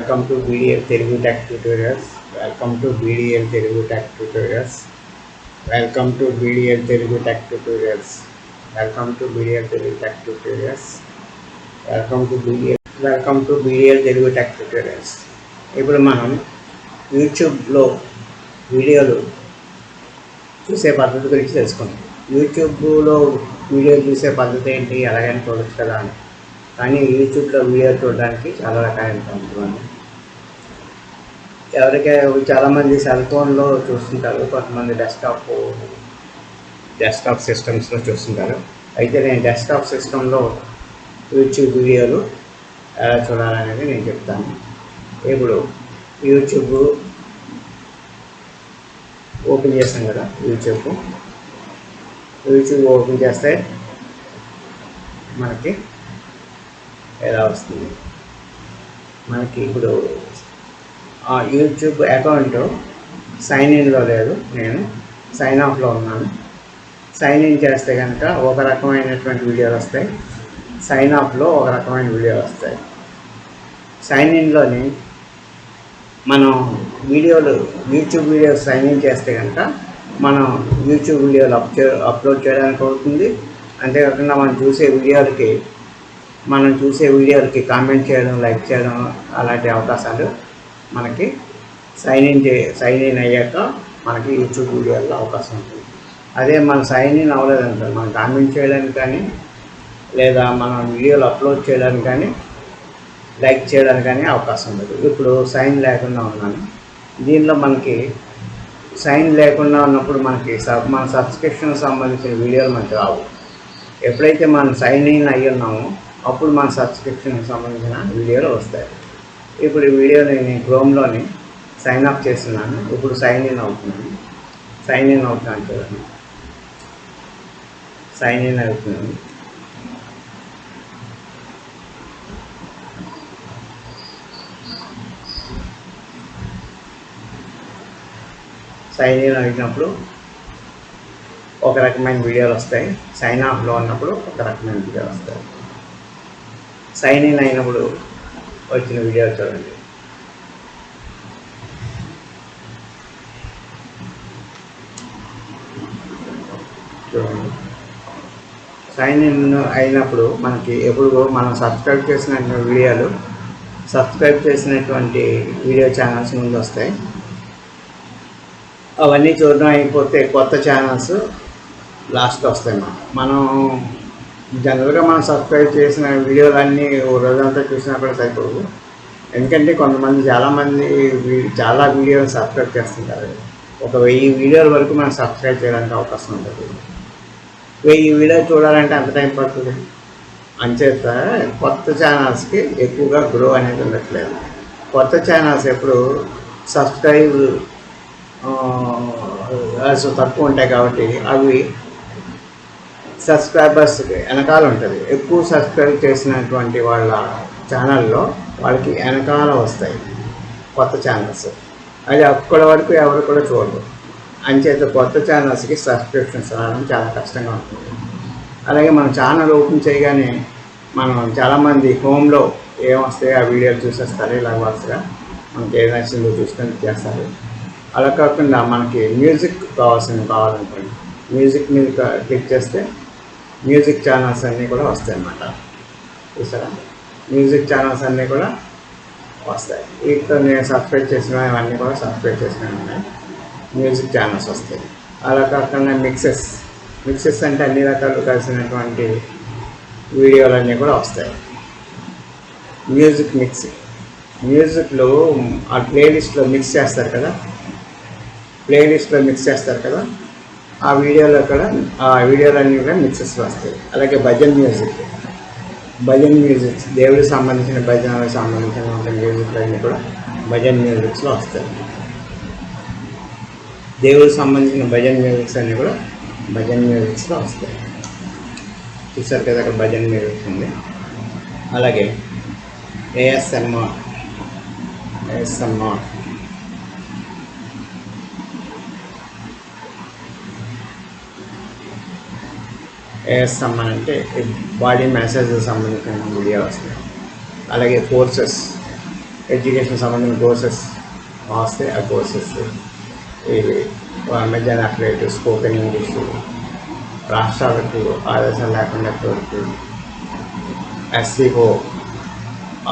Welcome to BDL Telugu tech tutorials. Welcome to BDL Telugu tech tutorials. Welcome to BDL Telugu tech tutorials. Welcome to BDL Telugu tech tutorials. Welcome to BDL Telugu tech tutorials. ఇప్పుడు మనం యూట్యూబ్లో వీడియోలు చూసే పద్ధతి గురించి తెలుసుకుందాం. యూట్యూబ్లో వీడియోలు చూసే పద్ధతి ఏంటి, ఎలాగైనా చూడొచ్చు కదా అని. కానీ యూట్యూబ్లో వీడియో చూడడానికి చాలా రకాలైన పద్ధతులు ఉన్నాయి. చాలామంది సెల్ ఫోన్లో చూస్తుంటారు, కొంతమంది డెస్క్టాప్ సిస్టమ్స్లో చూస్తుంటారు. అయితే నేను డెస్క్టాప్ సిస్టంలో యూట్యూబ్ వీడియోలు ఎలా చూడాలనేది నేను చెప్తాను. ఇప్పుడు యూట్యూబ్ ఓపెన్ చేస్తాం కదా, యూట్యూబ్ ఓపెన్ చేస్తే మనకి ఎలా వస్తుంది. మనకి ఇప్పుడు యూట్యూబ్ అకౌంట్ సైన్ ఇన్లో లేదు, నేను సైన్ ఆఫ్లో ఉన్నాను. సైన్ ఇన్ చేస్తే కనుక ఒక రకమైనటువంటి వీడియోలు వస్తాయి, సైన్ ఆఫ్లో ఒక రకమైన వీడియోలు వస్తాయి. సైన్ ఇన్లోని మనం యూట్యూబ్ వీడియోస్ సైన్ ఇన్ చేస్తే కనుక మనం యూట్యూబ్ వీడియోలు అప్లోడ్ చేయడానికి అవుతుంది. అంతేకాకుండా మనం చూసే వీడియోలకి కామెంట్ చేయడం, లైక్ చేయడం అలాంటి అవకాశాలు మనకి సైన్ ఇన్ అయ్యాక మనకి యూట్యూబ్ వీడియోల్లో అవకాశం ఉంటుంది. అదే మనం సైన్ ఇన్ అవ్వలేదంటారు, మనం కామెంట్ చేయడానికి కానీ, లేదా మనం వీడియోలు అప్లోడ్ చేయడానికి కానీ, లైక్ చేయడానికి కానీ అవకాశం ఉండదు. ఇప్పుడు సైన్ లేకుండా ఉన్నాను. దీనిలో మనకి సైన్ లేకుండా ఉన్నప్పుడు మనకి మన సబ్స్క్రిప్షన్ సంబంధించిన వీడియోలు మనకి రావు. ఎప్పుడైతే మనం సైన్ ఇన్ అయ్యి ఉన్నామో అప్పుడు మన సబ్స్క్రిప్షన్కి సంబంధించిన వీడియోలు వస్తాయి. ఇప్పుడు ఈ వీడియోని నేను క్రోమ్లోని సైన్ అప్ చేస్తున్నాను. ఇప్పుడు సైన్ ఇన్ అవుతున్నాను చూడండి. సైన్ ఇన్ అవుతున్నాను. సైన్ ఇన్ అయినప్పుడు ఒక రకమైన వీడియోలు వస్తాయి, సైన్ ఆఫ్లో ఉన్నప్పుడు ఒక రకమైన వీడియోలు వస్తాయి. సైన్ ఇన్ అయినప్పుడు వచ్చిన వీడియోలు చూడండి. సైన్ ఇన్ అయినప్పుడు మనకి ఎప్పుడు మనం సబ్స్క్రైబ్ చేసినటువంటి వీడియో ఛానల్స్ ముందు వస్తాయి. అవన్నీ చూడడం అయిపోతే కొత్త ఛానల్స్ లాస్ట్లో వస్తాయి. మనం జనరల్గా మనం సబ్స్క్రైబ్ చేసిన వీడియోలన్నీ రోజంతా చూసినా కూడా సరిపోవు. ఎందుకంటే చాలా వీడియోలు సబ్స్క్రైబ్ చేస్తుంటారు. 1000 వీడియోల వరకు మనం సబ్స్క్రైబ్ చేయడానికి అవకాశం ఉంటుంది. 1000 వీడియోలు చూడాలంటే అంత టైం పడుతుంది. అంచేత కొత్త ఛానల్స్కి ఎక్కువగా గ్రో అనేది ఉండట్లేదు. కొత్త ఛానల్స్ ఎప్పుడు సబ్స్క్రైబ్ తక్కువ ఉంటాయి కాబట్టి అవి సబ్స్క్రైబర్స్ వెనకాల ఉంటుంది. ఎక్కువ సబ్స్క్రైబ్ చేసినటువంటి వాళ్ళ ఛానల్లో వాళ్ళకి వెనకాల వస్తాయి కొత్త ఛానల్స్. అది అక్కడ వరకు ఎవరు కూడా చూడరు. అంచేత కొత్త ఛానల్స్కి సబ్స్క్రిప్షన్స్ రావడం చాలా కష్టంగా ఉంటుంది. అలాగే మనం ఛానల్ ఓపెన్ చేయగానే చాలామంది హోమ్లో ఏమొస్తాయో ఆ వీడియోలు చూసేస్తారు. ఇలా వరుసగా మనకి ఏది నచ్చిందో చూసుకొని చేస్తారు. అలా కాకుండా మనకి మ్యూజిక్ కావాలనుకోండి, మ్యూజిక్ మీద క్లిక్ చేస్తే మ్యూజిక్ ఛానల్స్ అన్నీ కూడా వస్తాయి అన్నమాట. చూసారా, మ్యూజిక్ ఛానల్స్ అన్నీ కూడా వస్తాయి. వీటితో నేను సబ్స్క్రైబ్ చేసినవన్నీ కూడా సబ్స్క్రైబ్ చేసినవి మ్యూజిక్ ఛానల్స్ వస్తాయి. అలా కాకుండా మిక్సెస్ అంటే అన్ని రకాలు కలిసినటువంటి వీడియోలన్నీ కూడా వస్తాయి. మ్యూజిక్లో ఆ ప్లేలిస్ట్లో మిక్స్ చేస్తారు కదా, ఆ వీడియోలన్నీ కూడా మిక్సెస్ వస్తాయి. అలాగే భజన్ మ్యూజిక్, దేవుడికి సంబంధించిన భజనలకు సంబంధించిన మ్యూజిక్లు అన్నీ కూడా భజన్ మ్యూజిక్స్లో వస్తాయి. దేవుడికి సంబంధించిన భజన్ మ్యూజిక్స్ అన్నీ కూడా భజన్ మ్యూజిక్స్లో వస్తాయి. చూసారు కదా, అక్కడ భజన్ మ్యూజిక్ ఉంది. అలాగే ఏఎస్ఎంఆర్ అంటే బాడీ మ్యాసేజ్ సంబంధించిన వీడియో వస్తాయి. అలాగే కోర్సెస్ ఎడ్యుకేషన్ సంబంధించిన కోర్సెస్ వస్తే ఆ కోర్సెస్, ఇవి మెజర్ అప్లైట్, స్పోకెన్ ఇంగ్లీషు, రాష్ట్రాలకు ఆదేశం లేకుండా కోర్టు, ఎస్సీఓ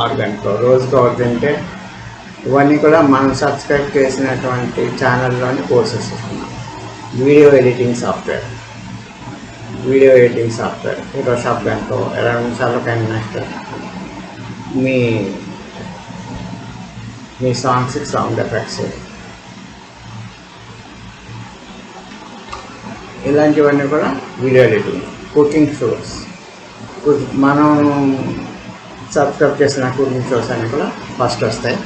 ఆర్గానిక్ రోజుకు ఒకటి తింటే, ఇవన్నీ కూడా మనం సబ్స్క్రైబ్ చేసినటువంటి ఛానల్లోని courses. Video editing software, Photoshop దాంట్లో 20 నిమిషాల్లో నెక్స్ట్ మీ సాంగ్స్కి సౌండ్ ఎఫెక్ట్స్, ఇలాంటివన్నీ కూడా వీడియో ఎడిటింగ్. కుకింగ్ షోస్, మనం సబ్స్క్రైబ్ చేసిన కుకింగ్ షోస్ అన్నీ కూడా ఫస్ట్ వస్తాయి.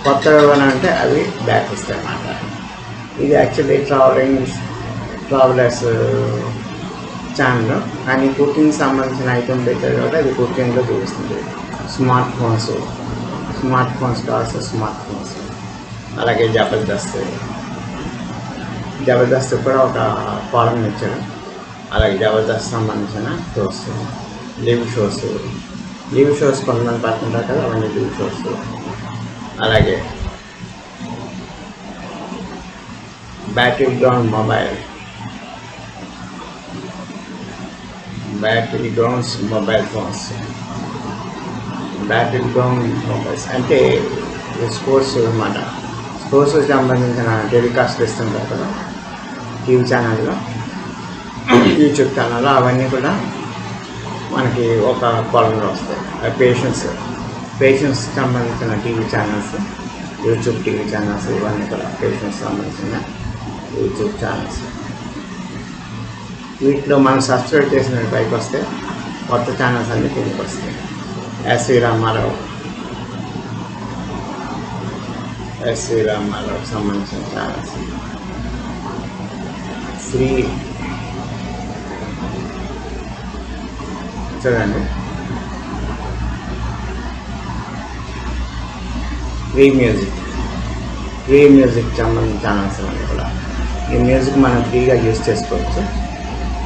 కొత్తగా ఏమైనా అంటే అవి బ్యాక్ వస్తాయి అన్నమాట. ఇది యాక్చువల్లీ ట్రావెలర్స్ ఛానల్, కానీ కుకింగ్ సంబంధించిన ఐటమ్ పెట్టారు కాబట్టి అది కుకింగ్లో చూపిస్తుంది. స్మార్ట్ ఫోన్స్ కావాల్సిన స్మార్ట్ ఫోన్స్, అలాగే జబర్దస్త్ కూడా ఒక ఫారం ఇచ్చారు. అలాగే జబర్దస్త్ సంబంధించిన షోస్, లీవ్ షోస్ కొంతమంది పడుతుంటారు కదా, అవన్నీ లీవ్ షోస్. అలాగే బ్యాటరీ గ్రౌండ్ మొబైల్స్ అంటే స్పోర్ట్స్ అన్నమాట. స్పోర్ట్స్కి సంబంధించిన టెలికాస్ట్ ఇస్తుంటారు కదా టీవీ ఛానల్లో, యూట్యూబ్ ఛానల్లో, అవన్నీ కూడా మనకి ఒక కాలంలో వస్తాయి. పేషెంట్స్ సంబంధించిన TV channels, YouTube TV channels, ఇవన్నీ కూడా పేషెంట్స్ సంబంధించిన యూట్యూబ్ ఛానల్స్. వీటిలో మనం సబ్స్క్రైబ్ చేసిన పైకి వస్తే కొత్త ఛానల్స్ అన్నీ కిందకి వస్తాయి. ఎస్వి రామారావు సంబంధించిన ఛానల్స్, చూడండి ఫ్రీ మ్యూజిక్ సంబంధించిన ఛానల్స్ అన్నీ కూడా. ఈ మ్యూజిక్ మనం ఫ్రీగా యూజ్ చేసుకోవచ్చు.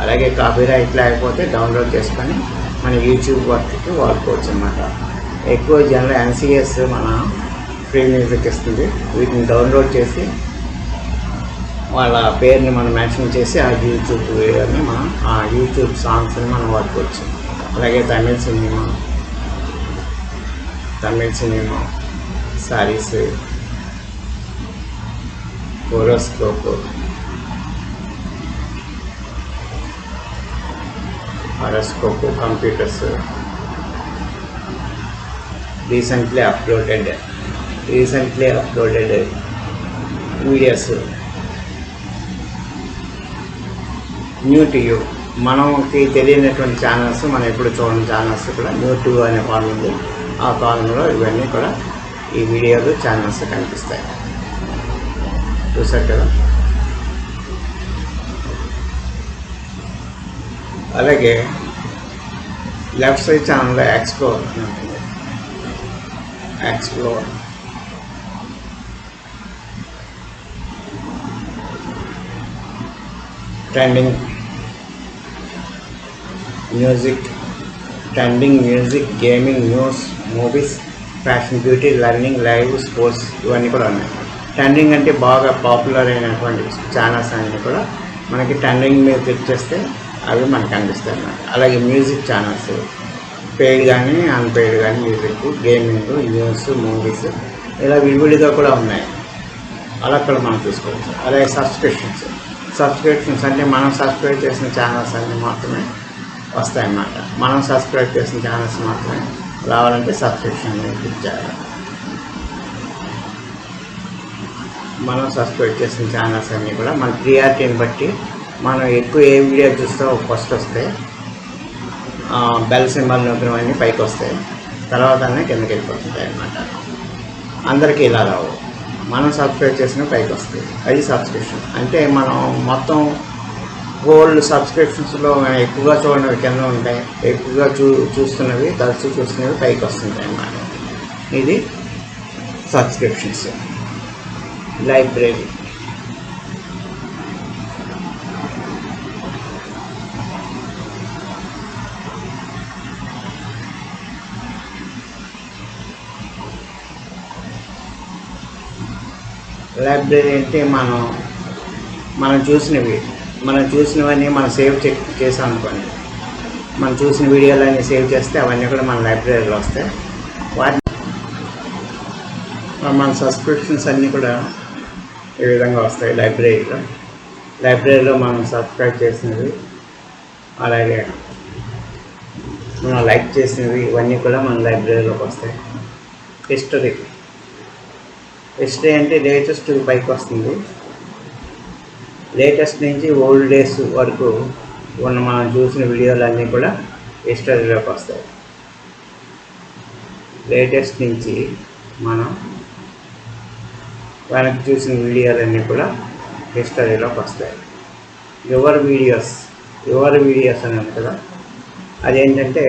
అలాగే కాపీరైట్ లేకపోతే డౌన్లోడ్ చేసుకొని మన యూట్యూబ్ వర్క్కి వాడుకోవచ్చు అన్నమాట. ఎక్కువ జనరల్ NCS మన ఫ్రీ మ్యూజిక్ ఇస్తుంది. వీటిని డౌన్లోడ్ చేసి వాళ్ళ పేరుని మనం మెన్షన్ చేసి ఆ యూట్యూబ్ వీడియోని ఆ యూట్యూబ్ సాంగ్స్ని మనం వాడుకోవచ్చు. అలాగే Tamil cinema saris, horoscope, computers, recently uploaded videos, new to you, మనకి తెలియనటువంటి ఛానల్స్, మనం ఎప్పుడు చూడని ఛానల్స్ కూడా న్యూ టు అనే కాలం ఉంది. ఆ కాలంలో ఇవన్నీ కూడా ఈ వీడియోలు ఛానల్స్ కనిపిస్తాయి. చూసారు కదా. అలాగే లెఫ్ట్ సైడ్ ఛానల్లో explore trending music, gaming, news, movies, fashion, beauty, learning, live, sports, ఇవన్నీ కూడా ఉన్నాయి. ట్రెండింగ్ అంటే బాగా పాపులర్ అయినటువంటి ఛానల్స్ అన్నీ కూడా మనకి ట్రెండింగ్ మీద క్లిక్ చేస్తే అవి మనకు కనిపిస్తాయి అన్నమాట. అలాగే మ్యూజిక్ ఛానల్స్, పెయిడ్ కానీ అన్పెయిడ్ కానీ, మ్యూజిక్, గేమింగ్, న్యూస్, మూవీస్, ఇలా విడివిడిగా కూడా ఉన్నాయి. అలా కూడా మనం చూసుకోవచ్చు. అలాగే సబ్స్క్రిప్షన్స్ అంటే మనం సబ్స్క్రైబ్ చేసిన ఛానల్స్ అన్నీ మాత్రమే వస్తాయన్నమాట. మనం సబ్స్క్రైబ్ చేసిన ఛానల్స్ మాత్రమే రావాలంటే సబ్స్క్రిప్షన్ క్లిక్ చేయాలి. మనం సబ్స్క్రైబ్ చేసిన ఛానల్స్ అన్నీ కూడా మన ప్రియారిటీని బట్టి మనం ఎక్కువ ఏ వీడియో చూస్తే ఫస్ట్ వస్తాయి, బెల్ సింబల్ నొక్కినవన్నీ పైకి వస్తాయి, తర్వాత కిందకి వెళ్ళిపోతుంటాయి అన్నమాట. అందరికీ ఇలా రావు, మనం సబ్స్క్రైబ్ చేసిన పైకి వస్తాయి. అది సబ్స్క్రిప్షన్ అంటే మనం మొత్తం గోల్డ్ సబ్స్క్రిప్షన్స్లో ఎక్కువగా చూడనివి కింద ఉంటాయి, ఎక్కువగా చూస్తున్నవి, తరచూ చూస్తున్నవి పైకి వస్తుంటాయి అన్నమాట. ఇది సబ్స్క్రిప్షన్స్. లైబ్రరీ, లైబ్రరీ అంటే మనం చూసినవన్నీ మనం సేవ్ చేసాం అనుకోండి, మనం చూసిన వీడియోలన్నీ సేవ్ చేస్తే అవన్నీ కూడా మన లైబ్రరీలో వస్తాయి. వాటి మన సబ్స్క్రిప్షన్స్ అన్నీ కూడా ఈ విధంగా వస్తాయి లైబ్రరీలో మనం సబ్స్క్రైబ్ చేసినవి, అలాగే మనం లైక్ చేసినవి ఇవన్నీ కూడా మన లైబ్రరీలోకి వస్తాయి. హిస్టరీ అంటే లేటెస్ట్ పైకి వస్తుంది. లేటెస్ట్ నుంచి ఓల్డ్ డేస్ వరకు మనం చూసిన వీడియోలన్నీ కూడా హిస్టరీలోకి వస్తాయి. లేటెస్ట్ నుంచి మనం వెనక్కి చూసిన వీడియోలన్నీ కూడా హిస్టరీలోకి వస్తాయి. యువర్ వీడియోస్ అని ఉంది కదా, అదేంటంటే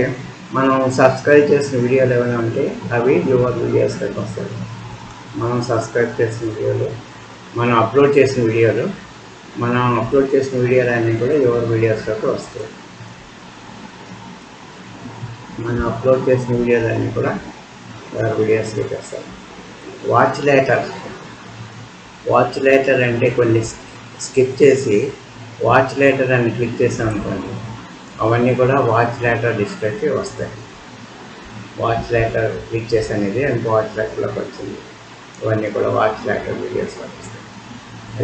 మనం సబ్స్క్రైబ్ చేసిన వీడియోలు ఏమైనా ఉంటే అవి యువర్ వీడియోస్లోకి వస్తాయి. మనం సబ్స్క్రైబ్ చేసిన వీడియోలు, మనం అప్లోడ్ చేసిన వీడియోలు అన్నీ కూడా యువర్ వీడియోస్లోకి వస్తాయి. మనం అప్లోడ్ చేసిన వీడియోలన్నీ కూడా యువర్ వీడియోస్లోకి వస్తాయి. వాచ్ లేటర్ అంటే కొన్ని స్కిప్ చేసి వాచ్ లేటర్ అని క్లిక్ చేసాం అనుకోండి, అవన్నీ కూడా వాచ్ లేటర్ లిస్ట్లోకి వస్తాయి. వాచ్ లేటర్ క్లిక్ చేసాను, ఇది అండ్ వాచ్ లేటర్లోకి వచ్చింది. ఇవన్నీ కూడా వాచ్ లేటర్ వీడియోస్లోకి వస్తాయి.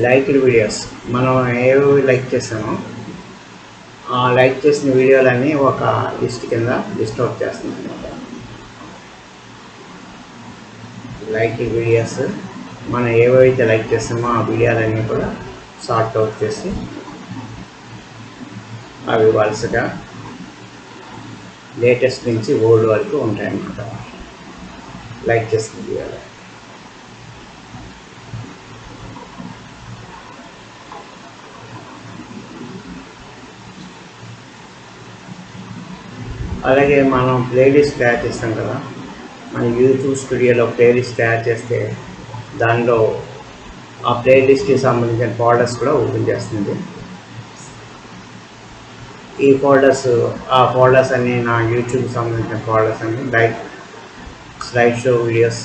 లైక్డ్ వీడియోస్, మనం ఏవి లైక్ చేసామో ఆ లైక్ చేసిన వీడియోలన్నీ ఒక లిస్ట్ కింద లిస్ట్ అవుట్ చేస్తుంది అనమాట. లైక్డ్ వీడియోస్ మనం ఏవైతే లైక్ చేస్తామో ఆ వీడియోలన్నీ కూడా సార్ట్ అవుట్ చేసి అవి వరుసగా లేటెస్ట్ నుంచి ఓల్డ్ వరకు ఉంటాయన్నమాట లైక్ చేసిన వీడియోలు. అలాగే మనం ప్లేలిస్ట్ తయారు చేస్తాం కదా, మన యూట్యూబ్ స్టూడియోలో ప్లేలిస్ట్ తయారు చేస్తే దానిలో ఆ ప్లేలిస్ట్కి సంబంధించిన ఫోల్డర్స్ కూడా ఓపెన్ చేస్తుంది. ఈ ఫోల్డర్స్ అన్నీ నా యూట్యూబ్కి సంబంధించిన ఫోల్డర్స్ అన్నీ like slide show videos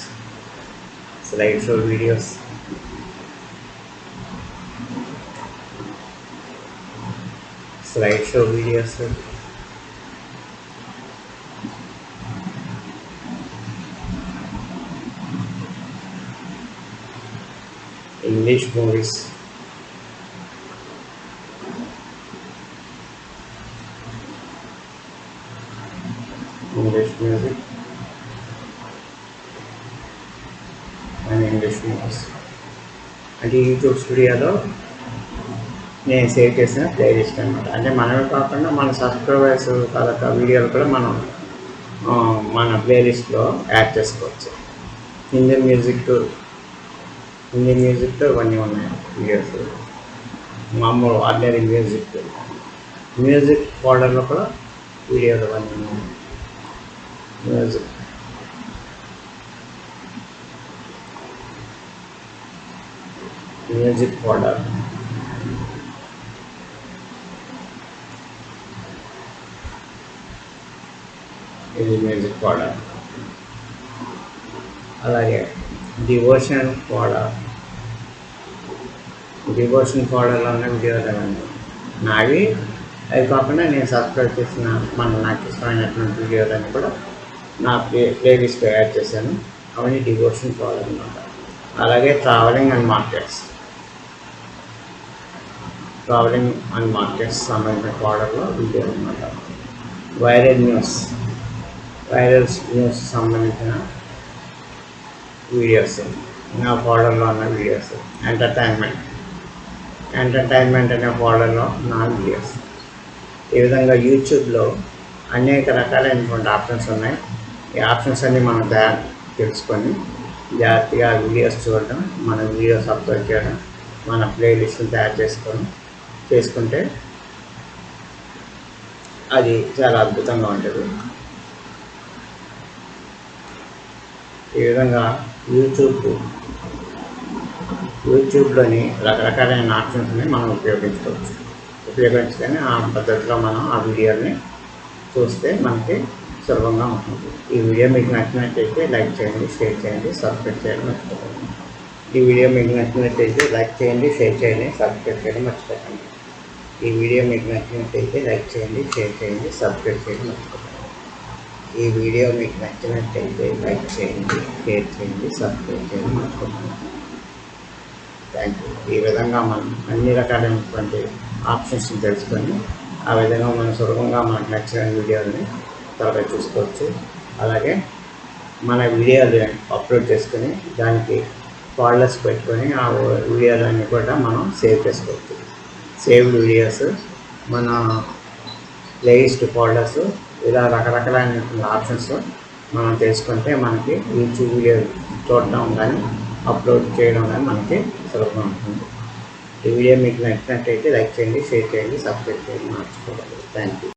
English movies, English music and English movies. అంటే యూట్యూబ్ స్టూడియోలో నేను సేవ్ చేసిన ప్లేలిస్ట్ అనమాట. అంటే మనమే కాకుండా మన సబ్స్క్రైబర్స్ తాలూకా వీడియోలు కూడా మనం మన ప్లేలిస్ట్లో యాడ్ చేసుకోవచ్చు. హిందీ మ్యూజిక్తో ఇవన్నీ ఉన్నాయి వీడియోస్. మామూలు ఆర్డినరీ మ్యూజిక్ ఫోల్డర్లో కూడా వీడియోలు ఇవన్నీ ఉన్నాయి. మ్యూజిక్ ఫోల్డర్, ఇది మ్యూజిక్ ఫోల్డర్. అలాగే డివోషన్ ఫోల్డర్లో ఉన్న వీడియోలు అవన్నీ నావి. అవి కాకుండా నేను సబ్స్క్రైబ్ చేసిన నాకు ఇష్టమైనటువంటి వీడియోలన్నీ కూడా నా ప్లేలిస్ట్లో యాడ్ చేశాను. అవన్నీ డివోషన్ ఫోల్డర్ అన్నమాట. అలాగే ట్రావెలింగ్ అండ్ మార్కెట్స్ సంబంధించిన ఫోల్డర్లో వీడియోలు అన్నమాట. వైరల్ న్యూస్ సంబంధించిన వీడియోస్ నా ఫోల్డర్లో ఉన్న వీడియోస్. ఎంటర్టైన్మెంట్ అనే ఫోల్డర్లో నా వీడియోస్. ఈ విధంగా యూట్యూబ్లో అనేక రకాలైనటువంటి ఆప్షన్స్ ఉన్నాయి. ఈ ఆప్షన్స్ అన్నీ మనం తెలుసుకొని జాగ్రత్తగా వీడియోస్ చూడడం, మన వీడియోస్ అప్లోడ్ చేయడం, మన ప్లేలిస్ట్ని తయారు చేసుకుంటే అది చాలా అద్భుతంగా ఉంటుంది. ఈ విధంగా యూట్యూబ్లోని రకరకాలైన ఆప్షన్స్ని మనం ఉపయోగించుకొని ఆ పద్ధతిలో మనం ఆ వీడియోని చూస్తే మనకి సులభంగా ఉంటుంది. ఈ వీడియో మీకు నచ్చినట్లయితే లైక్ చేయండి, షేర్ చేయండి, సబ్స్క్రైబ్ చేయడం మర్చిపోకండి. ఈ వీడియో మీకు నచ్చినట్టయితే లైక్ చేయండి, షేర్ చేయండి, సబ్స్క్రైబ్ చేయడం మర్చిపోకండి. ఈ వీడియో మీకు నచ్చినట్టయితే లైక్ చేయండి, షేర్ చేయండి, సబ్స్క్రైబ్ చేయడం మర్చిపోకండి. ఈ వీడియో మీకు నచ్చినట్టయితే లైక్ చేయండి, షేర్ చేయండి, సబ్స్క్రైబ్ చేయడం మర్చిపోకండి. Thank you. ఈ విధంగా మనం అన్ని రకాలైనటువంటి ఆప్షన్స్ని తెలుసుకొని ఆ విధంగా మనం సులభంగా మనకు నచ్చిన వీడియోని త్వరగా చూసుకోవచ్చు. అలాగే మన వీడియోలు అప్లోడ్ చేసుకొని దానికి ఫోల్డర్స్ పెట్టుకొని ఆ వీడియోలన్నీ కూడా మనం సేవ్ చేసుకోవచ్చు. సేవ్డ్ వీడియోస్, మన ప్లేలిస్ట్ ఫోల్డర్స్, ఇలా రకరకాలైన ఆప్షన్స్ మనం తెలుసుకుంటే మనకి యూట్యూబ్ వీడియో చూడటం కానీ అప్లోడ్ చేయడం కానీ మనకి సులభంగా ఉంటుంది. ఈ వీడియో మీకు నచ్చినట్టయితే లైక్ చేయండి, షేర్ చేయండి, సబ్స్క్రైబ్ చేయండి మర్చిపోకండి. Thank you.